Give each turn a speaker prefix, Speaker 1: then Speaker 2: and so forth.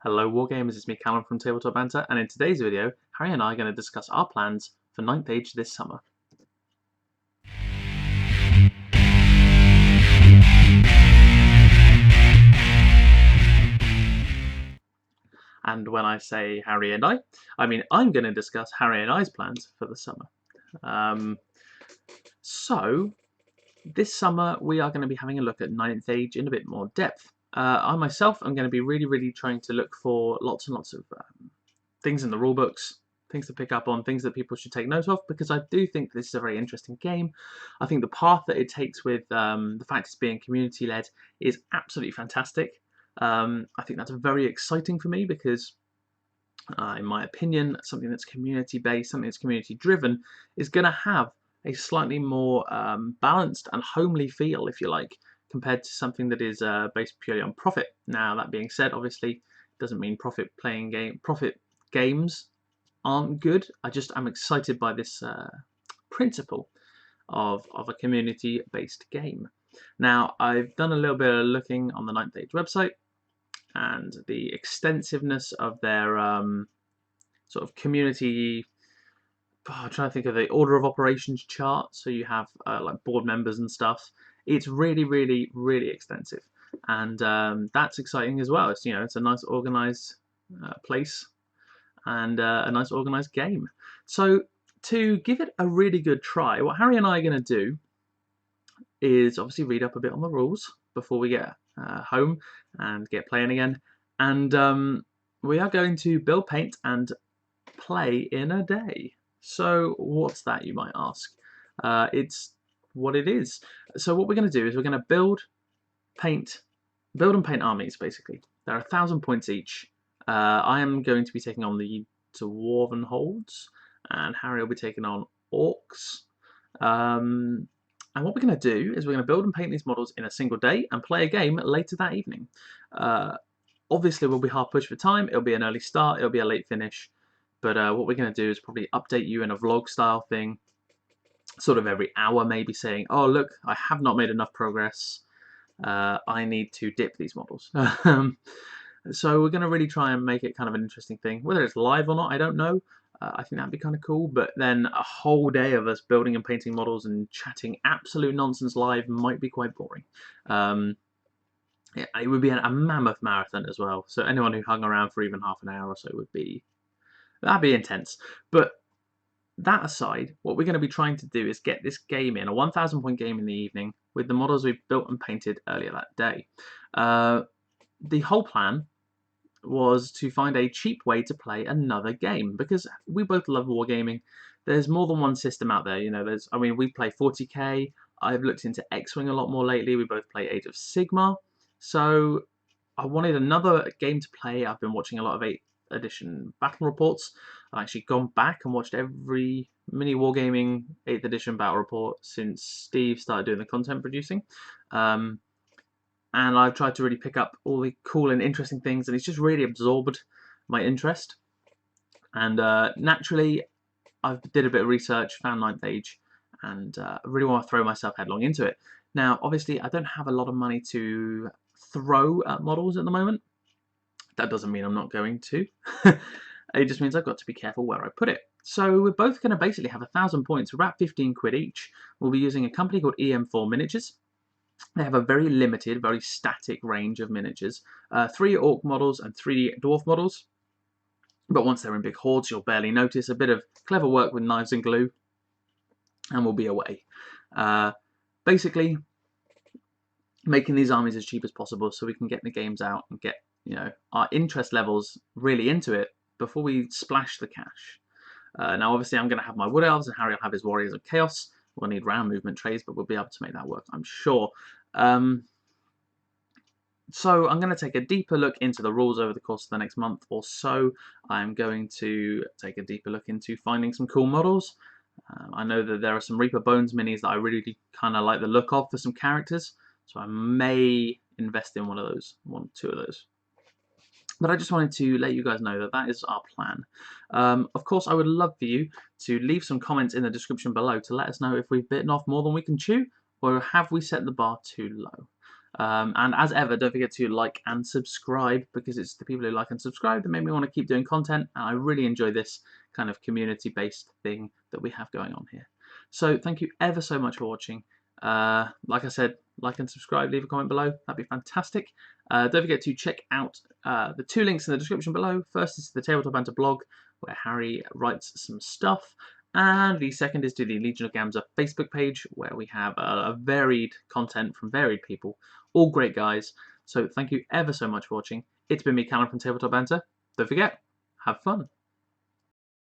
Speaker 1: Hello Wargamers, it's me Callum from TableTopBanter, and in today's video, Harry and I are going to discuss our plans for 9th Age this summer. And when I say Harry and I mean I'm going to discuss Harry and I's plans for the summer. So, this summer we are going to be having a look at 9th Age in a bit more depth. I myself am going to be really trying to look for lots and lots of things in the rulebooks, things to pick up on, things that people should take note of, because I do think this is a very interesting game. I think the path that it takes with the fact it's being community-led is absolutely fantastic. I think that's very exciting for me because, in my opinion, something that's community-based, something that's community-driven, is going to have a slightly more balanced and homely feel, if you like, compared to something that is based purely on profit. Now, that being said, obviously, doesn't mean profit games aren't good. I'm excited by this principle of a community-based game. Now, I've done a little bit of looking on the 9th Age website, and the extensiveness of their sort of community. I'm trying to think of the order of operations chart. So you have like board members and stuff. It's really extensive, and that's exciting as well. It's a nice organized place and a nice organized game. So to give it a really good try, what Harry and I are going to do is obviously read up a bit on the rules before we get home and get playing again, and we are going to build, paint, and play in a day. So what's that, you might ask? It's what it is. So what we're going to do is we're going to build and paint armies, basically. There are 1,000 points each. I am going to be taking on the Dwarven Holds, and Harry will be taking on Orcs. And what we're going to do is we're going to build and paint these models in a single day and play a game later that evening. Obviously, we'll be hard pushed for time. It'll be an early start. It'll be a late finish. But what we're going to do is probably update you in a vlog style thing, sort of every hour, maybe saying, oh, look, I have not made enough progress. I need to dip these models. So we're going to really try and make it kind of an interesting thing. Whether it's live or not, I don't know. I think that'd be kind of cool. But then a whole day of us building and painting models and chatting absolute nonsense live might be quite boring. It would be a mammoth marathon as well. So anyone who hung around for even half an hour or so that'd be intense. But that aside, what we're going to be trying to do is get this game in, a 1,000 point game in the evening, with the models we've built and painted earlier that day. The whole plan was to find a cheap way to play another game, because we both love wargaming. There's more than one system out there. We play 40k. I've looked into X-Wing a lot more lately. We both play Age of Sigmar. So I wanted another game to play. I've been watching a lot of 8th edition battle reports. I've actually gone back and watched every mini wargaming 8th edition battle report since Steve started doing the content producing. And I've tried to really pick up all the cool and interesting things, and it's just really absorbed my interest. And naturally, I did a bit of research, found 9th Age, and I really want to throw myself headlong into it. Now, obviously, I don't have a lot of money to throw at models at the moment. That doesn't mean I'm not going to. It just means I've got to be careful where I put it. So we're both going to basically have 1,000 points for about 15 quid each. We'll be using a company called EM4 Miniatures. They have a very limited, very static range of miniatures. 3 orc models and 3 dwarf models. But once they're in big hordes, you'll barely notice. A bit of clever work with knives and glue, and we'll be away. Basically, making these armies as cheap as possible so we can get the games out and get our interest levels really into it before we splash the cash. Now, obviously, I'm going to have my Wood Elves, and Harry will have his Warriors of Chaos. We'll need round movement trays, but we'll be able to make that work, I'm sure. So I'm going to take a deeper look into the rules over the course of the next month or so. I'm going to take a deeper look into finding some cool models. I know that there are some Reaper Bones minis that I really kind of like the look of for some characters, so I may invest in one or two of those. But I just wanted to let you guys know that that is our plan. Of course, I would love for you to leave some comments in the description below to let us know if we've bitten off more than we can chew, or have we set the bar too low. And as ever, don't forget to like and subscribe, because it's the people who like and subscribe that make me want to keep doing content, and I really enjoy this kind of community-based thing that we have going on here. So thank you ever so much for watching. Like I said, like and subscribe, leave a comment below, that'd be fantastic. Don't forget to check out the 2 links in the description below. First is the Tabletop Banter blog, where Harry writes some stuff. And the second is to the Legion of Gamza Facebook page, where we have a varied content from varied people, all great guys. So thank you ever so much for watching. It's been me, Callum from Tabletop Banter. Don't forget, have fun.